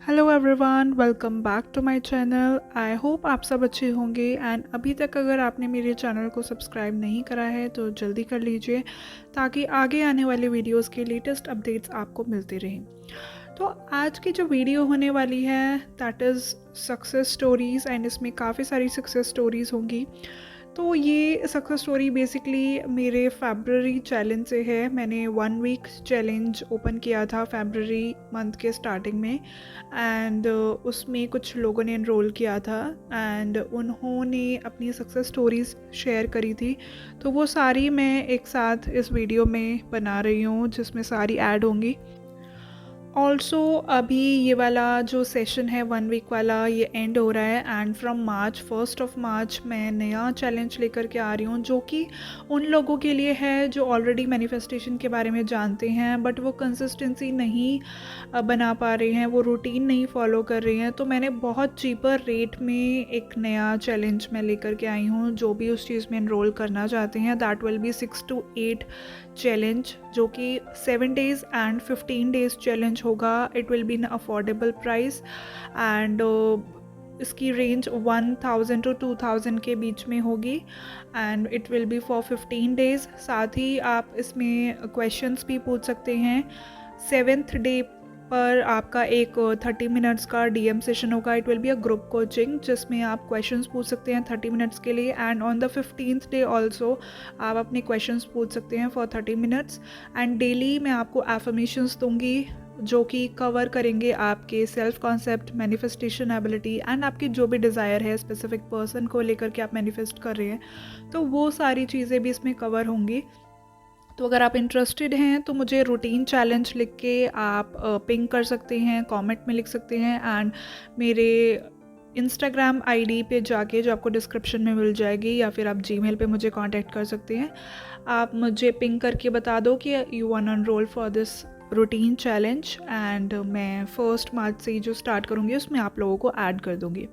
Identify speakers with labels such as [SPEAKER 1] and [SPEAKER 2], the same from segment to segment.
[SPEAKER 1] Hello everyone, welcome back to my channel. I hope आप सब अच्छे होंगे एंड अभी तक अगर आपने मेरे चैनल को सब्सक्राइब नहीं करा है तो जल्दी कर लीजिए ताकि आगे आने वाले वीडियोस के लेटेस्ट अपडेट्स आपको मिलते रहें। तो आज की जो वीडियो होने वाली है that is success stories and इसमें काफ़ी सारी सक्सेस स्टोरीज़ होंगी। तो ये सक्सेस स्टोरी बेसिकली मेरे फेबररी चैलेंज से है। मैंने 1 वीक चैलेंज ओपन किया था फेबररी मंथ के स्टार्टिंग में एंड उसमें कुछ लोगों ने एनरोल किया था एंड उन्होंने अपनी सक्सेस स्टोरीज़ शेयर करी थी। तो वो सारी मैं एक साथ इस वीडियो में बना रही हूँ जिसमें सारी ऐड होंगी। ऑल्सो अभी ये वाला जो सेशन है 1 वीक वाला ये एंड हो रहा है एंड फ्रॉम मार्च 1 मैं नया चैलेंज लेकर के आ रही हूँ जो कि उन लोगों के लिए है जो ऑलरेडी मैनिफेस्टेशन के बारे में जानते हैं बट वो कंसिस्टेंसी नहीं बना पा रहे हैं, वो रूटीन नहीं फॉलो कर रहे हैं। तो मैंने बहुत चीपर रेट में एक नया चैलेंज मैं लेकर के आई हूँ। जो भी उस चीज़ में एनरोल करना चाहते हैं that will be 6 to 8 challenge जो कि 7 days एंड 15 days चैलेंज होगा। It will be in affordable price and इसकी रेंज 1000 to 2000 के बीच में होगी and it will be for 15 days। साथ ही आप इसमें क्वेश्चंस भी पूछ सकते हैं। 7th डे पर आपका एक 30 मिनट्स का डीएम सेशन होगा। It will be a group coaching जिसमें आप क्वेश्चंस पूछ सकते हैं 30 मिनट्स के लिए and on the 15th day also आप अपने क्वेश्चंस पूछ सकते हैं फॉर 30 मिनट्स एंड डेली मैं आपको एफर्मेशंस दूंगी जो कि कवर करेंगे आपके self concept, manifestation ability and आपकी जो भी डिज़ायर है स्पेसिफिक पर्सन को लेकर के आप मैनिफेस्ट कर रहे हैं तो वो सारी चीज़ें भी इसमें कवर होंगी। तो अगर आप इंटरेस्टेड हैं तो मुझे रूटीन चैलेंज लिख के आप पिंग कर सकते हैं, कमेंट में लिख सकते हैं एंड मेरे इंस्टाग्राम आईडी पे जाके जो आपको डिस्क्रिप्शन में मिल जाएगी या फिर आप जीमेल पे मुझे कांटेक्ट कर सकते हैं। आप मुझे पिंग करके बता दो कि you want to enroll for this routine challenge and मैं 1 मार्च से जो स्टार्ट करूँगी उसमें आप लोगों को ऐड कर दूँगी।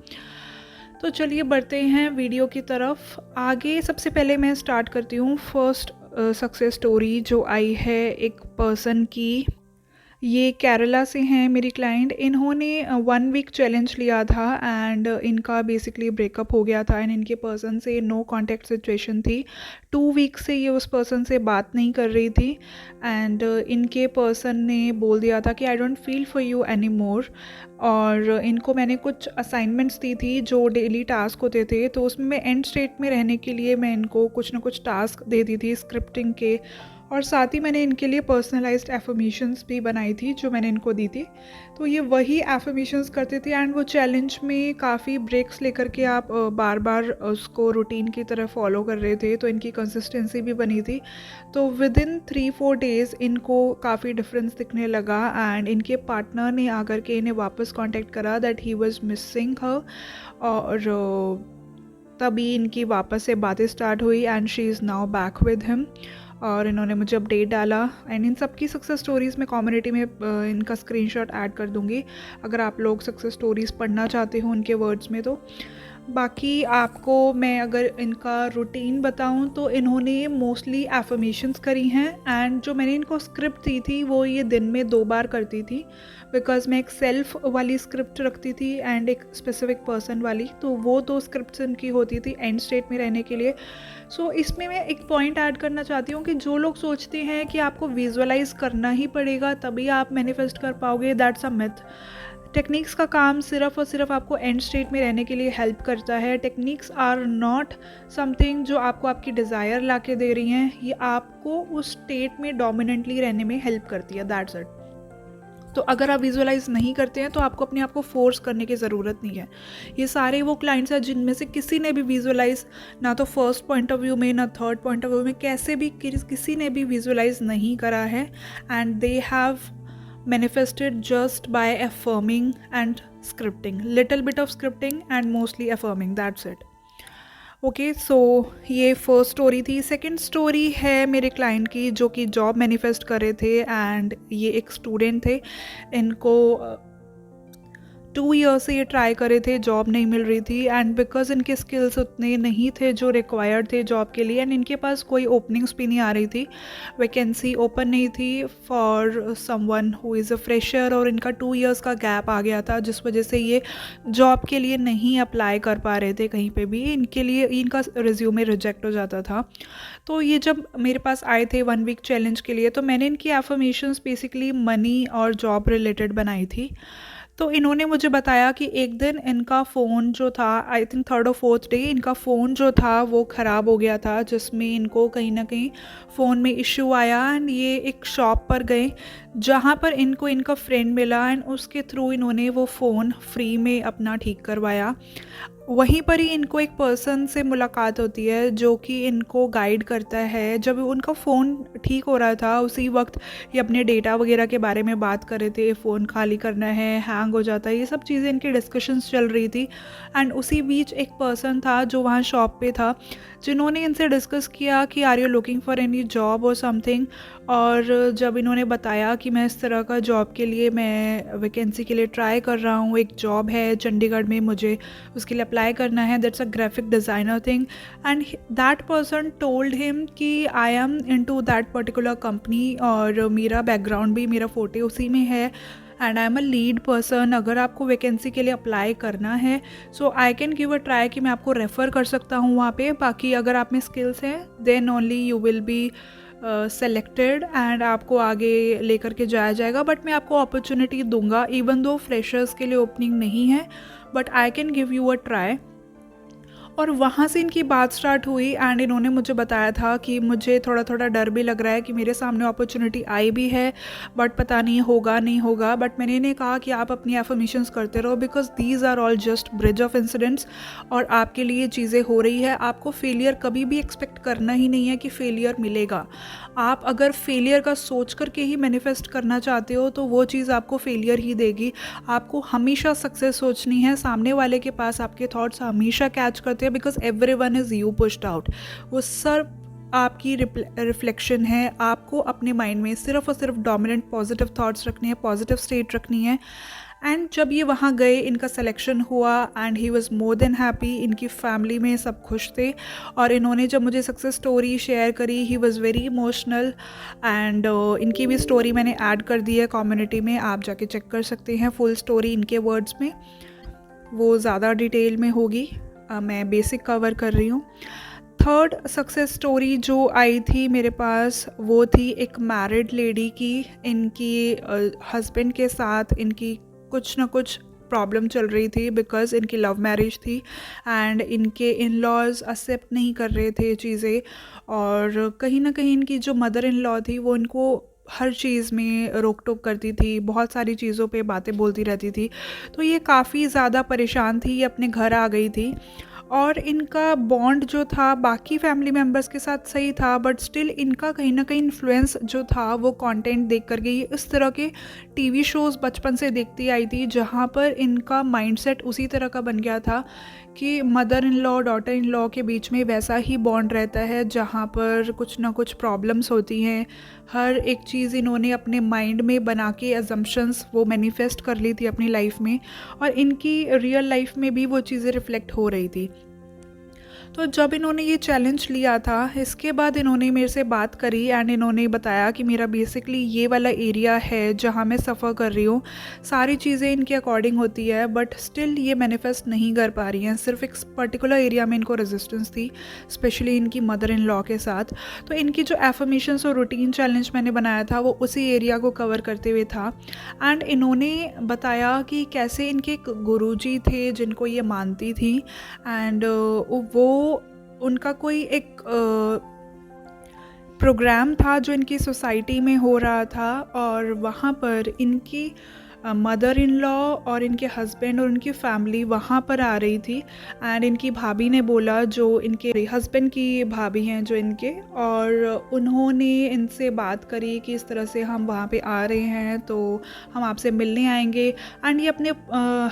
[SPEAKER 1] तो चलिए बढ़ते हैं वीडियो की तरफ। आगे सबसे पहले मैं स्टार्ट करती हूँ फर्स्ट सक्सेस स्टोरी जो आई है एक पर्सन की। ये केरला से हैं मेरी क्लाइंट। इन्होंने 1 वीक चैलेंज लिया था एंड इनका बेसिकली ब्रेकअप हो गया था एंड इनके पर्सन से नो कांटेक्ट सिचुएशन थी। 2 वीक से ये उस पर्सन से बात नहीं कर रही थी एंड इनके पर्सन ने बोल दिया था कि I don't feel for you any more. और इनको मैंने कुछ असाइनमेंट्स दी थी जो डेली टास्क होते थे तो उसमें मैं एंड स्टेट में रहने के लिए मैं इनको कुछ ना कुछ टास्क दे दी थी स्क्रिप्टिंग के और साथ ही मैंने इनके लिए पर्सनलाइज्ड एफर्मेशंस भी बनाई थी जो मैंने इनको दी थी। तो ये वही एफर्मेशंस करते थे एंड वो चैलेंज में काफ़ी ब्रेक्स लेकर के आप बार बार उसको रूटीन की तरह फॉलो कर रहे थे तो इनकी कंसिस्टेंसी भी बनी थी। तो विद इन 3-4 days इनको काफ़ी डिफरेंस दिखने लगा एंड इनके पार्टनर ने आकर के इन्हें वापस कॉन्टेक्ट करा दैट ही वॉज मिसिंग हर और तभी इनकी वापस से बातें स्टार्ट हुई and she is now back with him. और इन्होंने मुझे अपडेट डाला एंड इन सब की सक्सेस स्टोरीज़ मैं कम्युनिटी में इनका स्क्रीनशॉट ऐड कर दूंगी अगर आप लोग सक्सेस स्टोरीज़ पढ़ना चाहते हो उनके वर्ड्स में। तो बाकी आपको मैं अगर इनका रूटीन बताऊं तो इन्होंने मोस्टली एफर्मेशंस करी हैं एंड जो मैंने इनको स्क्रिप्ट दी थी वो ये दिन में 2 बार करती थी बिकॉज मैं एक सेल्फ वाली स्क्रिप्ट रखती थी एंड एक स्पेसिफिक पर्सन वाली। तो वो 2 स्क्रिप्ट्स इनकी होती थी एंड स्टेट में रहने के लिए। सो इसमें मैं एक पॉइंट ऐड करना चाहती हूँ कि जो लोग सोचते हैं कि आपको विजुअलाइज करना ही पड़ेगा तभी आप मैनिफेस्ट कर पाओगे, दैट्स अ मिथ। टेक्निक्स का काम सिर्फ और सिर्फ आपको एंड स्टेट में रहने के लिए हेल्प करता है। टेक्निक्स आर नॉट समथिंग जो आपको आपकी डिज़ायर ला के दे रही हैं, ये आपको उस स्टेट में डोमिनेंटली रहने में हेल्प करती है, दैट्स इट। तो अगर आप विजुअलाइज नहीं करते हैं तो आपको अपने आप को फोर्स करने की ज़रूरत नहीं है। ये सारे वो क्लाइंट्स हैं जिनमें से किसी ने भी विजुअलाइज ना तो फर्स्ट पॉइंट ऑफ व्यू में ना थर्ड पॉइंट ऑफ व्यू में कैसे भी किसी ने भी विजुअलाइज नहीं करा है and they have manifested just by affirming and scripting, little bit of scripting and mostly affirming, that's it. Okay so ये फर्स्ट स्टोरी थी। सेकंड स्टोरी है मेरे क्लाइंट की जो कि जॉब मैनिफेस्ट कर रहे थे एंड ये एक स्टूडेंट थे। इनको 2 ईयर से ये ट्राई करे थे, जॉब नहीं मिल रही थी एंड बिकॉज़ इनके स्किल्स उतने नहीं थे जो रिक्वायर्ड थे जॉब के लिए एंड इनके पास कोई ओपनिंग्स भी नहीं आ रही थी, वैकेंसी ओपन नहीं थी for someone who is a fresher और इनका 2 ईयर्स का गैप आ गया था जिस वजह से ये जॉब के लिए नहीं अप्लाई कर पा रहे थे कहीं पे भी, इनके लिए इनका रिज्यूमे रिजेक्ट हो जाता था। तो ये जब मेरे पास आए थे 1 वीक चैलेंज के लिए तो मैंने इनकी एफर्मेशंस बेसिकली मनी और जॉब रिलेटेड बनाई थी। तो इन्होंने मुझे बताया कि एक दिन इनका फ़ोन जो था, आई थिंक 3rd और 4th डे, इनका फ़ोन जो था वो ख़राब हो गया था जिसमें इनको कहीं न कहीं फ़ोन में इश्यू आया एंड ये एक शॉप पर गए जहाँ पर इनको इनका फ्रेंड मिला एंड उसके थ्रू इन्होंने वो फ़ोन फ्री में अपना ठीक करवाया। वहीं पर ही इनको एक पर्सन से मुलाकात होती है जो कि इनको गाइड करता है। जब उनका फ़ोन ठीक हो रहा था उसी वक्त ये अपने डेटा वगैरह के बारे में बात कर रहे थे, फ़ोन खाली करना है, हैंग हो जाता है, ये सब चीज़ें इनकी डिस्कशंस चल रही थी एंड उसी बीच एक पर्सन था जो वहाँ शॉप पे था जिन्होंने इनसे डिस्कस किया कि are you looking for any job और समथिंग। और जब इन्होंने बताया कि मैं इस तरह का जॉब के लिए मैं वैकेंसी के लिए ट्राई कर रहा हूँ, एक जॉब है चंडीगढ़ में, मुझे उसके लिए अप्लाई करना है, that's a graphic designer thing and that person told him कि I am into that particular company और मेरा बैकग्राउंड भी, मेरा फोटो उसी में है and I am a lead person. अगर आपको वैकेंसी के लिए अप्लाई करना है so I can give a try कि मैं आपको रेफ़र कर सकता हूँ वहाँ पे, बाकी अगर आप में स्किल्स हैं then only you will be selected and आपको आगे लेकर के जाया जाएगा, बट मैं आपको अपॉर्चुनिटी दूंगा इवन दो फ्रेशर्स के लिए ओपनिंग नहीं है, but I can give you a try. और वहाँ से इनकी बात स्टार्ट हुई एंड इन्होंने मुझे बताया था कि मुझे थोड़ा थोड़ा डर भी लग रहा है कि मेरे सामने अपॉर्चुनिटी आई भी है बट पता नहीं होगा नहीं होगा, बट मैंने इन्हें कहा कि आप अपनी एफर्मेशंस करते रहो because these are all just bridge of incidents और आपके लिए चीज़ें हो रही है। आपको फेलियर कभी भी एक्सपेक्ट करना ही नहीं है कि फेलियर मिलेगा। आप अगर फेलियर का सोच करके ही मैनिफेस्ट करना चाहते हो तो वो चीज़ आपको फेलियर ही देगी। आपको हमेशा सक्सेस सोचनी है, सामने वाले के पास आपके थॉट्स हमेशा कैच करते हैं because everyone is you pushed out. वो सब आपकी रिफ्लेक्शन है। आपको अपने माइंड में सिर्फ और सिर्फ डोमिनेंट पॉजिटिव थॉट्स रखने हैं, पॉजिटिव स्टेट रखनी है। एंड जब ये वहाँ गए, इनका सिलेक्शन हुआ and he was more than happy. इनकी फैमिली में सब खुश थे और इन्होंने जब मुझे सक्सेस स्टोरी शेयर करी he was very emotional and इनकी भी स्टोरी मैंने ऐड कर दी है कम्युनिटी में, आप जाके चेक कर सकते हैं फुल स्टोरी इनके वर्ड्स में, वो ज़्यादा डिटेल में होगी, मैं बेसिक कवर कर रही हूँ। थर्ड सक्सेस स्टोरी जो आई थी मेरे पास वो थी एक मैरिड लेडी की। इनकी हस्बैंड के साथ इनकी कुछ ना कुछ प्रॉब्लम चल रही थी बिकॉज़ इनकी लव मैरिज थी एंड इनके इन लॉज एक्सेप्ट नहीं कर रहे थे चीज़ें और कहीं ना कहीं इनकी जो मदर इन लॉ थी वो इनको हर चीज़ में रोक टोक करती थी, बहुत सारी चीज़ों पे बातें बोलती रहती थी। तो ये काफ़ी ज़्यादा परेशान थी, ये अपने घर आ गई थी और इनका बॉन्ड जो था बाकी फैमिली मेम्बर्स के साथ सही था बट स्टिल इनका कहीं ना कहीं इन्फ्लुएंस जो था वो कंटेंट देख कर गई। इस तरह के टीवी शोज़ बचपन से देखती आई थी जहाँ पर इनका माइंडसेट उसी तरह का बन गया था कि mother in law daughter in law के बीच में वैसा ही बॉन्ड रहता है जहाँ पर कुछ ना कुछ प्रॉब्लम्स होती हैं। हर एक चीज़ इन्होंने अपने माइंड में बना के एजम्पशंस वो मैनिफेस्ट कर ली थी अपनी लाइफ में और इनकी रियल लाइफ में भी वो चीज़ें रिफ्लेक्ट हो रही थी। तो जब इन्होंने ये चैलेंज लिया था इसके बाद इन्होंने मेरे से बात करी एंड इन्होंने बताया कि मेरा बेसिकली ये वाला एरिया है जहाँ मैं सफ़र कर रही हूँ, सारी चीज़ें इनके अकॉर्डिंग होती है बट स्टिल ये मैनिफेस्ट नहीं कर पा रही हैं। सिर्फ एक पर्टिकुलर एरिया में इनको रेजिस्टेंस थी, स्पेशली इनकी मदर इन लॉ के साथ। तो इनकी जो एफर्मेशंस और रूटीन चैलेंज मैंने बनाया था वो उसी एरिया को कवर करते हुए था एंड इन्होंने बताया कि कैसे इनके गुरुजी थे जिनको ये मानती थी एंड वो उनका कोई एक प्रोग्राम था जो इनकी सोसाइटी में हो रहा था और वहाँ पर इनकी मदर इन लॉ और इनके हस्बैंड और उनकी फैमिली वहाँ पर आ रही थी एंड इनकी भाभी ने बोला, जो इनके हस्बैंड की भाभी हैं जो इनके, और उन्होंने इनसे बात करी कि इस तरह से हम वहाँ पे आ रहे हैं तो हम आपसे मिलने आएंगे। एंड ये अपने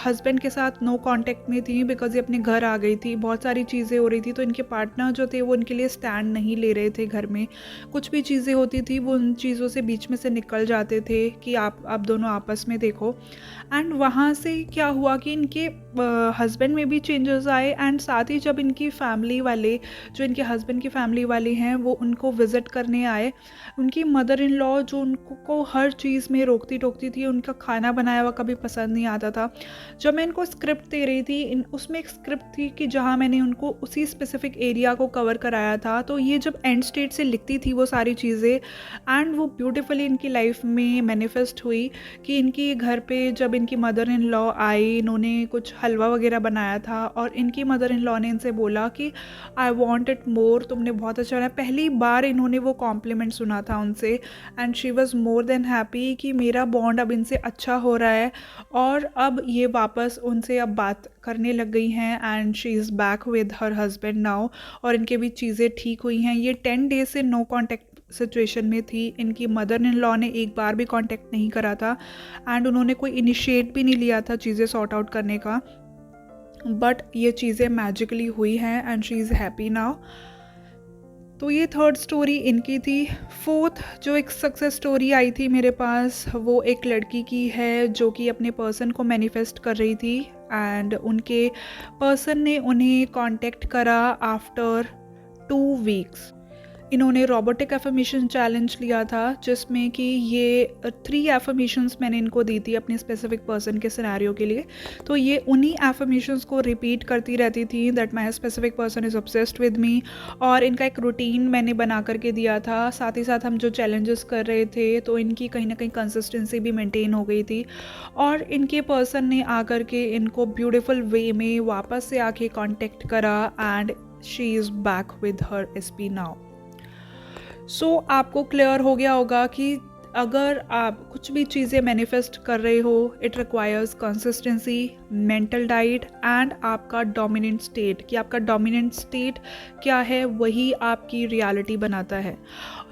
[SPEAKER 1] हस्बैंड के साथ नो कांटेक्ट में थी बिकॉज ये अपने घर आ गई थी, बहुत सारी चीज़ें हो रही थी तो इनके पार्टनर जो थे वो इनके लिए स्टैंड नहीं ले रहे थे। घर में कुछ भी चीज़ें होती थी वो उन चीज़ों से बीच में से निकल जाते थे कि आप दोनों आपस में देखो देखो। एंड वहाँ से क्या हुआ कि इनके हस्बैंड में भी चेंजेस आए, एंड साथ ही जब इनकी फैमिली वाले, जो इनके हस्बैंड की फैमिली वाले हैं, वो उनको विज़िट करने आए, उनकी मदर इन लॉ जो उनको हर चीज़ में रोकती टोकती थी, उनका खाना बनाया हुआ कभी पसंद नहीं आता था। जब मैं इनको स्क्रिप्ट दे रही थी, उसमें एक स्क्रिप्ट थी कि जहाँ मैंने उनको उसी स्पेसिफिक एरिया को कवर कराया था, तो ये जब एंड स्टेट से लिखती थी वो सारी चीज़ें, एंड वो ब्यूटीफुली इनकी लाइफ में मैनिफेस्ट हुई कि इनकी घर पे जब इनकी मदर इन लॉ आई, इन्होंने कुछ हलवा वगैरह बनाया था, और इनकी मदर इन लॉ ने इनसे बोला कि आई वॉन्ट इट मोर, तुमने बहुत अच्छा बनाया। पहली बार इन्होंने वो कॉम्प्लीमेंट सुना था उनसे, and she was more than happy कि मेरा बॉन्ड अब इनसे अच्छा हो रहा है, और अब ये वापस उनसे अब बात करने लग गई हैं, and she is back with her husband now, और इनके भी चीज़ें ठीक हुई हैं। ये 10 डेज से नो कॉन्टेक्ट सिचुएशन में थी। इनकी मदर इन लॉ ने एक बार भी कांटेक्ट नहीं करा था, एंड उन्होंने कोई इनिशिएट भी नहीं लिया था चीज़ें सॉर्ट आउट करने का, बट ये चीज़ें मैजिकली हुई हैं, and she is happy now. तो ये थर्ड स्टोरी इनकी थी। फोर्थ जो एक सक्सेस स्टोरी आई थी मेरे पास, वो एक लड़की की है जो कि अपने पर्सन को मैनिफेस्ट कर रही थी, एंड उनके पर्सन ने उन्हें कांटेक्ट करा आफ्टर 2 वीक्स। इन्होंने रोबोटिक एफर्मेशन चैलेंज लिया था, जिसमें कि ये 3 एफर्मेशंस मैंने इनको दी थी अपने स्पेसिफिक पर्सन के सिनेरियो के लिए। तो ये उन्हीं एफर्मेशंस को रिपीट करती रहती थी, that my specific person is obsessed with me, और इनका एक रूटीन मैंने बना करके दिया था। साथ ही साथ हम जो चैलेंजेस कर रहे थे, तो इनकी कहीं ना कहीं कंसिस्टेंसी भी मेंटेन हो गई थी, और इनके पर्सन ने आकर के इनको ब्यूटीफुल वे में वापस से आके कॉन्टेक्ट करा, and she is back with her SP now. So आपको क्लियर हो गया होगा कि अगर आप कुछ भी चीज़ें मैनिफेस्ट कर रहे हो, it requires consistency, mental diet, and आपका डोमिनेंट स्टेट, कि आपका डोमिनेंट स्टेट क्या है वही आपकी रियलिटी बनाता है।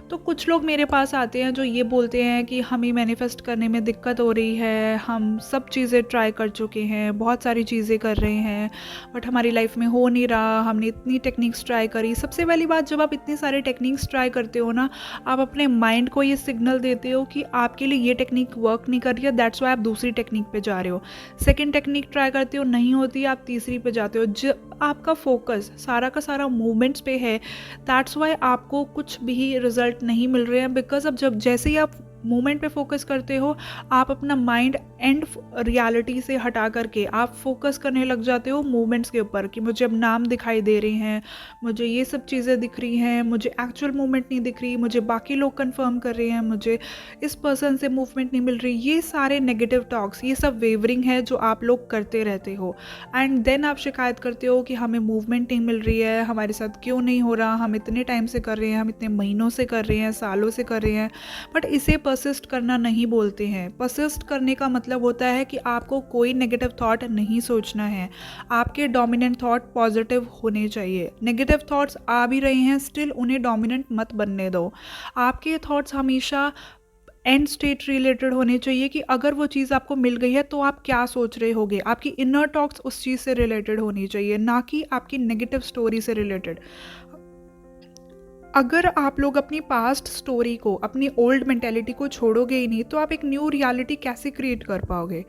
[SPEAKER 1] तो कुछ लोग मेरे पास आते हैं जो ये बोलते हैं कि हमें मैनिफेस्ट करने में दिक्कत हो रही है, हम सब चीज़ें ट्राई कर चुके हैं, बहुत सारी चीज़ें कर रहे हैं, बट हमारी लाइफ में हो नहीं रहा, हमने इतनी टेक्निक्स ट्राई करी। सबसे पहली बात, जब आप इतनी सारी टेक्निक्स ट्राई करते हो ना, आप अपने माइंड को ये सिग्नल देते हो कि आपके लिए ये टेक्निक वर्क नहीं कर रही है, दैट्स वाई आप दूसरी टेक्निक पे जा रहे हो। सेकेंड टेक्निक ट्राई करते हो, नहीं होती, आप तीसरी पे जाते हो। जब आपका फोकस सारा का सारा मूवमेंट्स पे है, दैट्स वाई आपको कुछ भी रिजल्ट नहीं मिल रहे हैं, बिकॉज अब जब जैसे ही आप मूवमेंट पे फोकस करते हो, आप अपना माइंड एंड रियलिटी से हटा करके आप फोकस करने लग जाते हो मूवमेंट्स के ऊपर, कि मुझे अब नाम दिखाई दे रहे हैं, मुझे ये सब चीज़ें दिख रही हैं, मुझे एक्चुअल मूवमेंट नहीं दिख रही, मुझे बाकी लोग कंफर्म कर रहे हैं, मुझे इस पर्सन से मूवमेंट नहीं मिल रही। ये सारे नेगेटिव टॉक्स, ये सब वेवरिंग है जो आप लोग करते रहते हो, एंड देन आप शिकायत करते हो कि हमें मूवमेंट नहीं मिल रही है, हमारे साथ क्यों नहीं हो रहा, हम इतने टाइम से कर रहे हैं, हम इतने महीनों से कर रहे हैं, सालों से कर रहे हैं, बट इसे परसिस्ट करना नहीं बोलते हैं। परसिस्ट करने का मतलब होता है कि आपको कोई नेगेटिव थॉट नहीं सोचना है, आपके डोमिनेंट थॉट पॉजिटिव होने चाहिए। नेगेटिव थॉट्स आ भी रहे हैं, स्टिल उन्हें डोमिनेंट मत बनने दो। आपके थॉट्स हमेशा एंड स्टेट रिलेटेड होने चाहिए, कि अगर वो चीज़ आपको मिल गई है तो आप क्या सोच रहे होगे। आपकी इनर टॉक्स उस चीज़ से रिलेटेड होनी चाहिए, ना कि आपकी नेगेटिव स्टोरी से रिलेटेड। अगर आप लोग अपनी पास्ट स्टोरी को, अपनी ओल्ड मेंटेलिटी को छोड़ोगे ही नहीं, तो आप एक न्यू रियलिटी कैसे क्रिएट कर पाओगे।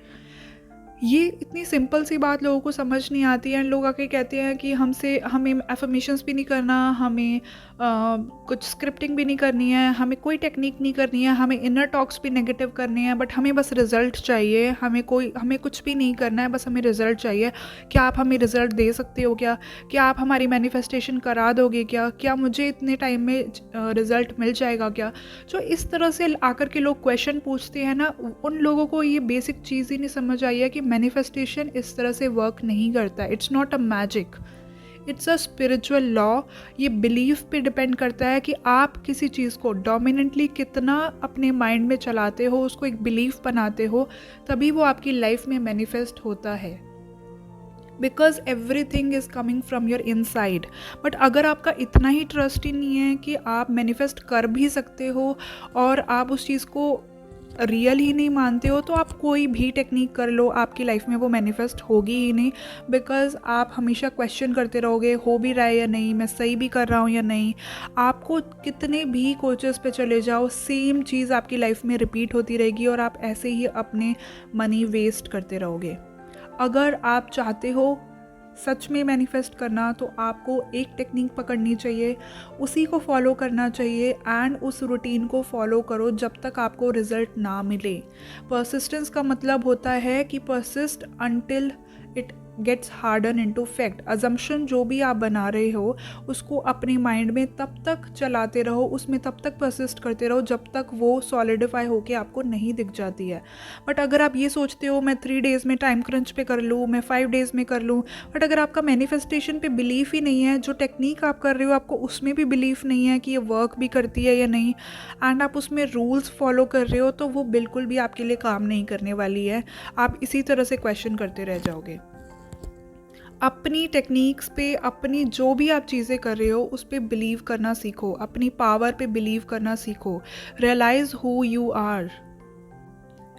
[SPEAKER 1] ये इतनी सिंपल सी बात लोगों को समझ नहीं आती है। लोग आके कहते हैं कि हमें एफर्मेशंस भी नहीं करना, हमें कुछ स्क्रिप्टिंग भी नहीं करनी है, हमें कोई टेक्निक नहीं करनी है, हमें इनर टॉक्स भी नेगेटिव करने हैं, बट हमें बस रिज़ल्ट चाहिए, हमें कुछ भी नहीं करना है, बस हमें रिज़ल्ट चाहिए। क्या आप हमें रिज़ल्ट दे सकते हो क्या आप हमारी मैनिफेस्टेशन करा दोगे क्या मुझे इतने टाइम में रिज़ल्ट मिल जाएगा क्या। जो इस तरह से आकर के लोग क्वेश्चन पूछते हैं ना, उन लोगों को ये बेसिक चीज़ ही नहीं समझ आई है कि मैनिफेस्टेशन इस तरह से वर्क नहीं करता। It's not a magic, it's a spiritual law. ये बिलीफ पे डिपेंड करता है कि आप किसी चीज़ को डोमिनेंटली कितना अपने माइंड में चलाते हो, उसको एक बिलीफ बनाते हो, तभी वो आपकी लाइफ में मैनिफेस्ट होता है। Because everything is coming from your inside. But अगर आपका इतना ही ट्रस्ट ही नहीं है कि आप मैनिफेस्ट कर भी सकते हो और आप उस चीज़ को रियल ही नहीं मानते हो तो आप कोई भी टेक्निक कर लो, आपकी लाइफ में वो मैनिफेस्ट होगी ही नहीं, बिकॉज आप हमेशा क्वेश्चन करते रहोगे हो भी रहा है या नहीं, मैं सही भी कर रहा हूँ या नहीं। आपको कितने भी कोचेस पे चले जाओ, सेम चीज़ आपकी लाइफ में रिपीट होती रहेगी और आप ऐसे ही अपने मनी वेस्ट करते रहोगे। अगर आप चाहते हो सच में मैनिफेस्ट करना तो आपको एक टेक्निक पकड़नी चाहिए, उसी को फॉलो करना चाहिए एंड उस रूटीन को फॉलो करो जब तक आपको रिजल्ट ना मिले। परसिस्टेंस का मतलब होता है कि persist until it gets harden into fact. Assumption जो भी आप बना रहे हो उसको अपने माइंड में तब तक चलाते रहो, उसमें तब तक परसिस्ट करते रहो जब तक वो सॉलिडिफाई होके आपको नहीं दिख जाती है। बट अगर आप ये सोचते हो मैं 3 डेज़ में टाइम क्रंच पे कर लूँ, मैं 5 डेज़ में कर लूँ, बट अगर आपका मैनिफेस्टेशन पे बिलीफ ही नहीं है, जो टेक्निक आप कर रहे हो आपको उसमें भी बिलीफ नहीं है कि ये वर्क भी करती है या नहीं, एंड आप उसमें रूल्स फॉलो कर रहे हो, तो वो बिल्कुल भी आपके लिए काम नहीं करने वाली है। आप इसी तरह से क्वेश्चन करते रह जाओगे। अपनी टेक्निक्स पे, अपनी जो भी आप चीज़ें कर रहे हो उस पर बिलीव करना सीखो, अपनी पावर पे बिलीव करना सीखो, realise who you are.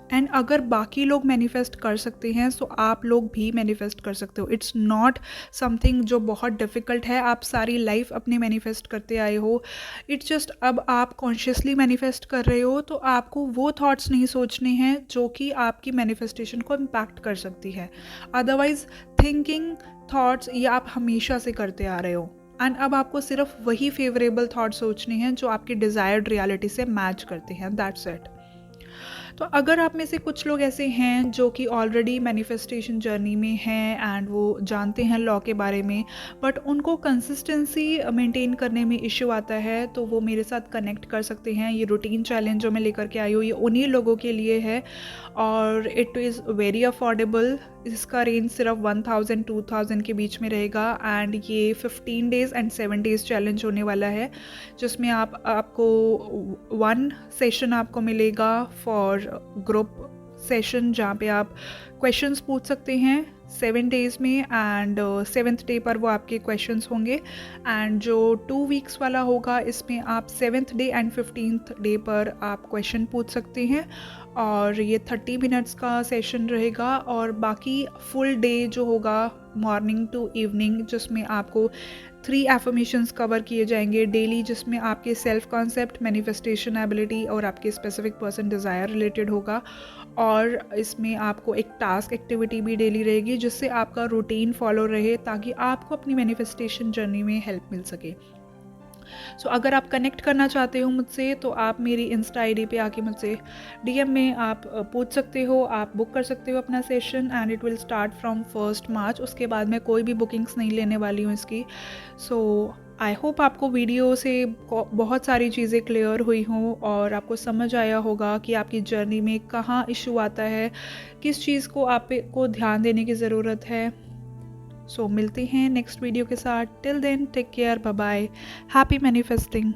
[SPEAKER 1] And अगर बाकी लोग मैनिफेस्ट कर सकते हैं तो आप लोग भी मैनिफेस्ट कर सकते हो। इट्स नॉट समथिंग जो बहुत डिफ़िकल्ट है, आप सारी लाइफ अपने मैनिफेस्ट करते आए हो। इट्स जस्ट अब आप कॉन्शियसली मैनिफेस्ट कर रहे हो तो आपको वो थॉट्स नहीं सोचने हैं जो कि आपकी मैनिफेस्टेशन को इम्पैक्ट कर सकती है। अदरवाइज थिंकिंग थॉट्स ये आप हमेशा से करते आ रहे हो, एंड अब आपको सिर्फ वही फेवरेबल थॉट्स सोचने हैं जो आपकी डिज़ायर्ड रियलिटी से मैच करते हैं। That's it. तो अगर आप में से कुछ लोग ऐसे हैं जो कि ऑलरेडी मैनिफेस्टेशन जर्नी में हैं एंड वो जानते हैं लॉ के बारे में, बट उनको कंसिस्टेंसी मेंटेन करने में इश्यू आता है, तो वो मेरे साथ कनेक्ट कर सकते हैं। ये रूटीन चैलेंज जो मैं लेकर के आई हूँ ये उन्हीं लोगों के लिए है और इट इज़ वेरी अफोर्डेबल। इसका रेंज सिर्फ 1000-2000 के बीच में रहेगा एंड ये 15 डेज़ एंड 7 डेज़ चैलेंज होने वाला है, जिसमें आपको 1 सेशन आपको मिलेगा फॉर ग्रुप सेशन जहाँ पे आप क्वेश्चंस पूछ सकते हैं 7 डेज़ में, एंड 7th डे पर वो आपके क्वेश्चंस होंगे। एंड जो 2 वीक्स वाला होगा इसमें आप 7th day and 15th day पर आप क्वेश्चन पूछ सकते हैं और ये 30 मिनट्स का सेशन रहेगा। और बाकी फुल डे जो होगा मॉर्निंग टू इवनिंग, जिसमें आपको 3 एफर्मेशंस कवर किए जाएंगे डेली, जिसमें आपके सेल्फ कॉन्सेप्ट, मैनिफेस्टेशन एबिलिटी और आपके स्पेसिफिक पर्सन डिज़ायर रिलेटेड होगा। और इसमें आपको एक टास्क एक्टिविटी भी डेली रहेगी जिससे आपका रूटीन फॉलो रहे ताकि आपको अपनी मैनिफेस्टेशन जर्नी में हेल्प मिल सके। सो अगर आप कनेक्ट करना चाहते हो मुझसे तो आप मेरी इंस्टा आईडी पे आके मुझसे डीएम में आप पूछ सकते हो, आप बुक कर सकते हो अपना session and it will start from 1 मार्च। उसके बाद मैं कोई भी बुकिंग्स नहीं लेने वाली हूँ इसकी। सो आई होप आपको वीडियो से बहुत सारी चीज़ें क्लियर हुई हों और आपको समझ आया होगा कि आपकी जर्नी में कहाँ इशू आता है, किस चीज़ को आपको ध्यान देने की ज़रूरत है। सो मिलते हैं नेक्स्ट वीडियो के साथ। Till then take care, bye bye, happy manifesting.